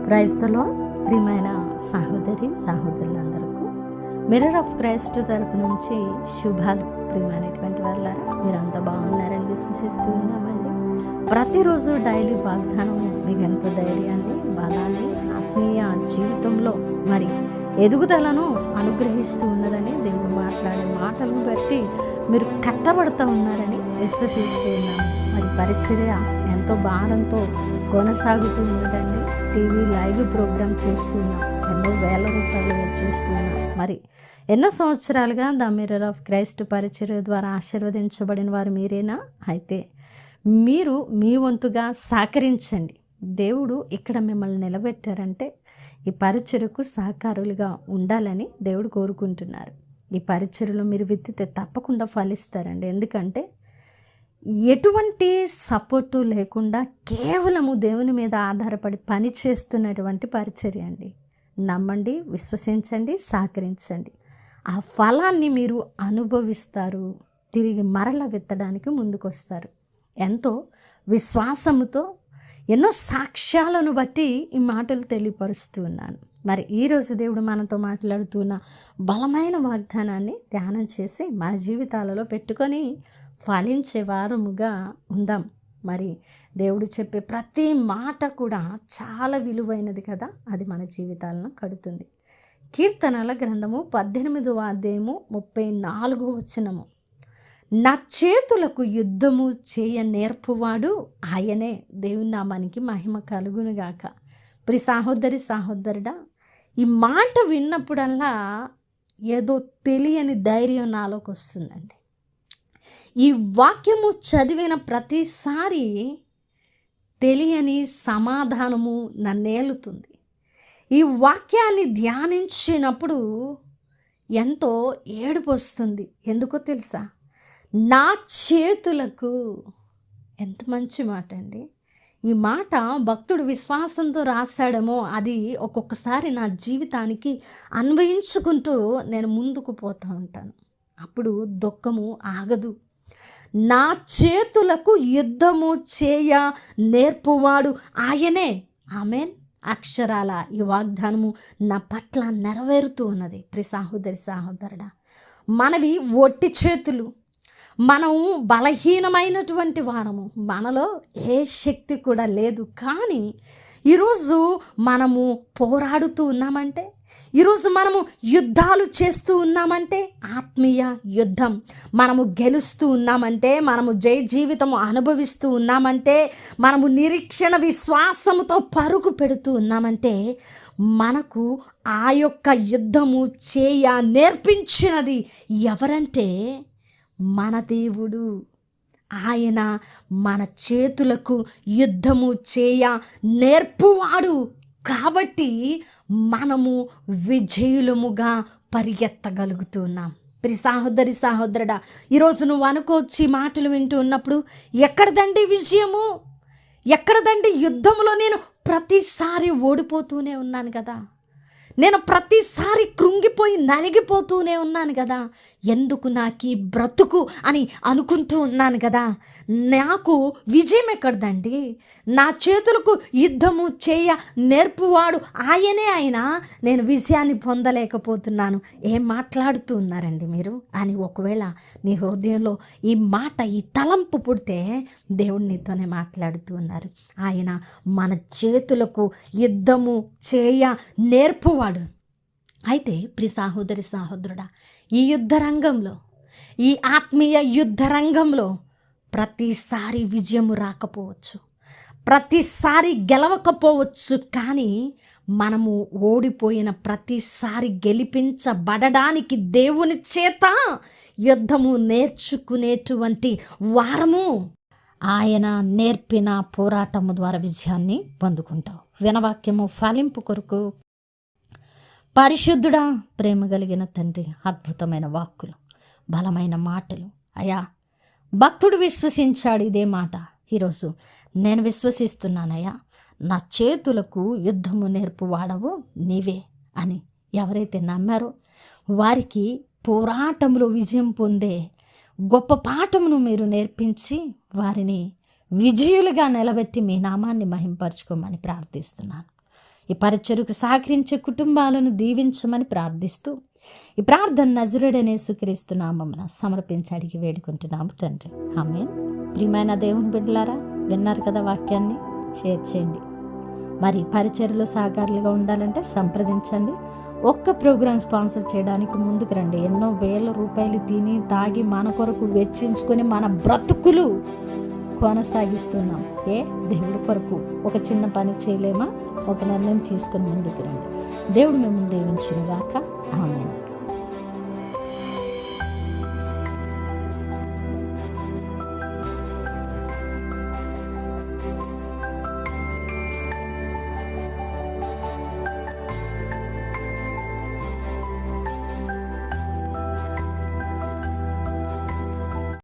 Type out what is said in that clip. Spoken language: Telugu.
Praise the lord. ప్రియమైన సహోదరులందరికీ మిర్రర్ ఆఫ్ క్రైస్ట్ తరపు నుంచి శుభాలు. ప్రియమైనటువంటి వాళ్ళారా, మీరంతా బాగున్నారని విశ్వసిస్తూ ఉన్నామండి. ప్రతిరోజు డైలీ వాగ్దానం మీకు ఎంతో ధైర్యాన్ని, బలాన్ని, ఆత్మీయ జీవితంలో మరి ఎదుగుదలను అనుగ్రహిస్తూ ఉన్నదని దేవుడు మాట్లాడే మాటలను బట్టి మీరు కట్టబడుతూ ఉన్నారని విశ్వసిస్తూ ఉన్నాము. మరి పరిచర్య ఎంతో భారంతో కొనసాగుతూ ఉన్నదండి. టీవీ లైవ్ ప్రోగ్రామ్ చేస్తున్నాం, ఎన్నో వేల రూపాయలు వెచ్చిస్తున్నాం. మరి ఎన్నో సంవత్సరాలుగా ద మిర్రర్ ఆఫ్ క్రైస్ట్ పరిచర్య ద్వారా ఆశీర్వదించబడిన వారు మీరేనా? అయితే మీరు మీ వంతుగా సహకరించండి. దేవుడు ఇక్కడ మిమ్మల్ని నిలబెట్టారంటే ఈ పరిచర్యకు సహకారులుగా ఉండాలని దేవుడు కోరుకుంటున్నారు. ఈ పరిచర్యలో మీరు విత్తితే తప్పకుండా ఫలిస్తారండి. ఎందుకంటే ఎటువంటి సపోర్టు లేకుండా కేవలము దేవుని మీద ఆధారపడి పని చేస్తున్నటువంటి పరిచర్య అండి. నమ్మండి, విశ్వసించండి, సహకరించండి. ఆ ఫలాన్ని మీరు అనుభవిస్తారు. తిరిగి మరల విత్తడానికి ముందుకొస్తారు. ఎంతో విశ్వాసముతో ఎన్నో సాక్ష్యాలను బట్టి ఈ మాటలు తెలియపరుస్తూ ఉన్నాను. మరి ఈరోజు దేవుడు మనతో మాట్లాడుతున్న బలమైన వాగ్దానాన్ని ధ్యానం చేసి మన జీవితాలలో పెట్టుకొని ఫలించే వారముగా ఉందాం. మరి దేవుడు చెప్పే ప్రతి మాట కూడా చాలా విలువైనది కదా, అది మన జీవితాలను కడుతుంది. కీర్తనల గ్రంథము 18వ అధ్యాయము 34వ వచనము, నా చేతులకు యుద్ధము చేయ నేర్పువాడు ఆయనే. దేవుని నామానికి మహిమ కలుగునుగాక. ప్రియ సహోదరుడా, ఈ మాట విన్నప్పుడల్లా ఏదో తెలియని ధైర్యం నాలోకి వస్తుందండి. ఈ వాక్యము చదివిన ప్రతిసారి తెలియని సమాధానము నన్నేలుతుంది. ఈ వాక్యాన్ని ధ్యానించినప్పుడు ఎంతో ఏడుపు వస్తుంది. ఎందుకో తెలుసా? నా చేతులకు, ఎంత మంచి మాట అండి. ఈ మాట భక్తుడు విశ్వాసంతో రాశాడేమో, అది ఒక్కొక్కసారి నా జీవితానికి అన్వయించుకుంటూ నేను ముందుకు పోతూ ఉంటాను. అప్పుడు దుఃఖము ఆగదు. నా చేతులకు యుద్ధము చేయ నేర్పువాడు ఆయనే. ఆమేన్. అక్షరాల ఈ వాగ్దానము నా పట్ల నెరవేరుతూ ఉన్నది. ప్రియ సహోదరుడా, మనవి ఒట్టి చేతులు, మనం బలహీనమైనటువంటి వారము, మనలో ఏ శక్తి కూడా లేదు. కానీ ఈరోజు మనము పోరాడుతూ ఉన్నామంటే, ఈరోజు మనము యుద్ధాలు చేస్తూ ఉన్నామంటే, ఆత్మీయ యుద్ధం మనము గెలుస్తూ ఉన్నామంటే, మనము జయ జీవితము అనుభవిస్తూ ఉన్నామంటే, మనము నిరీక్షణ విశ్వాసముతో పరుగు పెడుతూ ఉన్నామంటే, మనకు ఆ యొక్క యుద్ధము చేయ నేర్పించినది ఎవరంటే మన దేవుడు. ఆయన మన చేతులకు యుద్ధము చేయ నేర్పువాడు. కాబట్టి మనము విజయులముగా పరిగెత్తగలుగుతున్నాం. ప్రియ సహోదరుడా, ఈరోజు నువ్వు అనుకోవచ్చు, ఈ మాటలు వింటూ ఉన్నప్పుడు, ఎక్కడదండి విజయము, ఎక్కడదండి యుద్ధంలో? నేను ప్రతిసారి ఓడిపోతూనే ఉన్నాను కదా, నేను ప్రతిసారి కృంగిపోయి నలిగిపోతూనే ఉన్నాను కదా, ఎందుకు నాకు ఈ బ్రతుకు అని అనుకుంటూ ఉన్నాను కదా, నాకు విజయం ఎక్కడదండి? నా చేతులకు యుద్ధము చేయ నేర్పువాడు ఆయనే. అయినా నేను విజయాన్ని పొందలేకపోతున్నాను. ఏం మాట్లాడుతూ ఉన్నారండి మీరు అని ఒకవేళ నీ హృదయంలో ఈ మాట, ఈ తలంపు పుడితే దేవుడు నీతోనే మాట్లాడుతూ ఉన్నారు. ఆయన మన చేతులకు యుద్ధము చేయ నేర్పువాడు. అయితే ప్రియ సహోదరుడా, ఈ యుద్ధ రంగంలో, ఈ ఆత్మీయ యుద్ధ రంగంలో ప్రతిసారి విజయము రాకపోవచ్చు, ప్రతిసారి గెలవకపోవచ్చు. కానీ మనము ఓడిపోయిన ప్రతిసారి గెలిపించబడడానికి దేవుని చేత యుద్ధము నేర్చుకునేటువంటి వారము. ఆయన నేర్పిన పోరాటము ద్వారా విజయాన్ని పొందుకుంటావు. వినవాక్యము ఫలింపు కొరకు పరిశుద్ధుడా, ప్రేమ కలిగిన తండ్రి, అద్భుతమైన వాక్కులు, బలమైన మాటలు అయ్యా. భక్తుడు విశ్వసించాడు ఇదే మాట. ఈరోజు నేను విశ్వసిస్తున్నానయ్యా, నా చేతులకు యుద్ధము నేర్పువాడవు నీవే అని ఎవరైతే నమ్మారో వారికి పోరాటంలో విజయం పొందే గొప్ప పాఠమును మీరు నేర్పించి వారిని విజయులుగా నిలబెట్టి మీ నామాన్ని మహింపరచుకోమని ప్రార్థిస్తున్నాను. ఈ పరిచర్యకు సహకరించే కుటుంబాలను దీవించమని ప్రార్థిస్తూ ఈ ప్రార్థన నజరుడనే యేసుక్రీస్తు నామమున సమర్పించి అడిగి వేడుకుంటున్నాము తండ్రి. ఆమేన్. ప్రియమైన దేవుని బిడ్డలారా, విన్నారు కదా వాక్యాన్ని, షేర్ చేయండి. మరి పరిచర్యలో సహకారులుగా ఉండాలంటే సంప్రదించండి. ఒక్క ప్రోగ్రాం స్పాన్సర్ చేయడానికి ముందుకు రండి. ఎన్నో వేల రూపాయలు తిని తాగి మన కొరకు వెచ్చించుకొని మన బ్రతుకులు కొనసాగిస్తున్నాం. దేవుడి కొరకు ఒక చిన్న పని చేయలేమా? ఒక నిర్ణయం తీసుకొని ముందుకు రండి. దేవుడు మిమ్మల్ని దీవించును గాక. ఆమేన్.